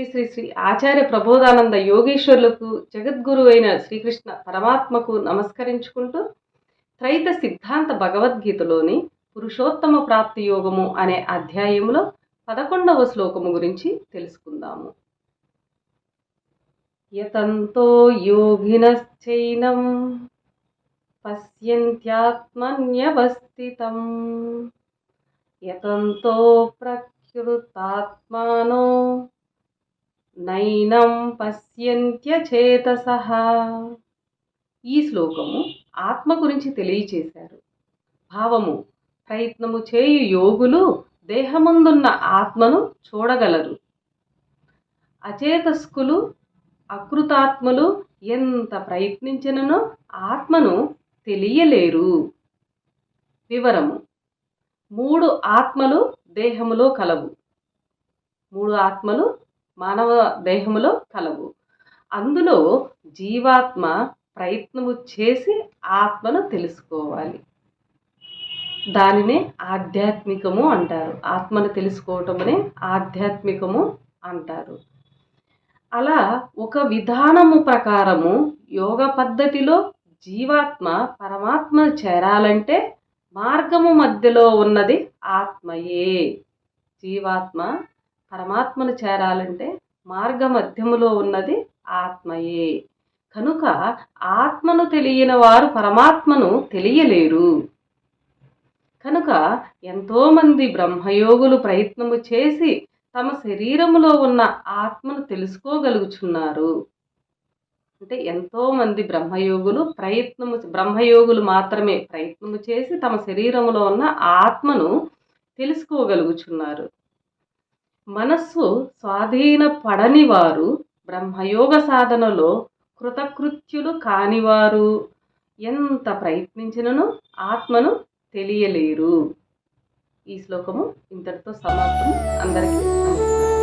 శ్రీ శ్రీ ఆచార్య ప్రబోధానంద యోగీశ్వరులకు జగద్గురు అయిన శ్రీకృష్ణ పరమాత్మకు నమస్కరించుకుంటూ త్రైత సిద్ధాంత భగవద్గీతలోని పురుషోత్తమ ప్రాప్తి యోగము అనే అధ్యాయంలో 11వ శ్లోకము గురించి తెలుసుకుందాము. యతంతో యోగినశ్చైనం పశ్యంత్యాత్మన్యవస్థితం యతంతో ప్రకృతాత్మానో నైనం పశ్యంత్యచేతసః. ఈ శ్లోకము ఆత్మ గురించి తెలియచేశారు. భావము: ప్రయత్నము చేయు యోగులు దేహముందున్న ఆత్మను చూడగలరు. అచేతస్కులు అకృతాత్ములు ఎంత ప్రయత్నించిననో ఆత్మను తెలియలేరు. వివరము: 3 ఆత్మలు దేహములో కలవు. 3 ఆత్మలు మానవ దేహములో కలవు. అందులో జీవాత్మ ప్రయత్నము చేసి ఆత్మను తెలుసుకోవాలి. దానినే ఆధ్యాత్మికము అంటారు. ఆత్మను తెలుసుకోవటమునే ఆధ్యాత్మికము అంటారు. అలా ఒక విధానము ప్రకారము యోగ పద్ధతిలో జీవాత్మ పరమాత్మను చేరాలంటే మార్గము మధ్యలో ఉన్నది ఆత్మయే. జీవాత్మ పరమాత్మను చేరాలంటే మార్గ మధ్యములో ఉన్నది ఆత్మయే. కనుక ఆత్మను తెలియని వారు పరమాత్మను తెలియలేరు. కనుక ఎంతోమంది బ్రహ్మయోగులు ప్రయత్నము చేసి తమ శరీరములో ఉన్న ఆత్మను తెలుసుకోగలుగుచున్నారు. అంటే ఎంతోమంది బ్రహ్మయోగులు మాత్రమే ప్రయత్నము చేసి తమ శరీరములో ఉన్న ఆత్మను తెలుసుకోగలుగుచున్నారు. మనస్సు స్వాధీన పడని వారు, బ్రహ్మయోగ సాధనలో కృతకృత్యులు కానివారు ఎంత ప్రయత్నించినను ఆత్మను తెలియలేరు. ఈ శ్లోకము ఇంతటితో సమాప్తం. అందరికీ నమస్కారం.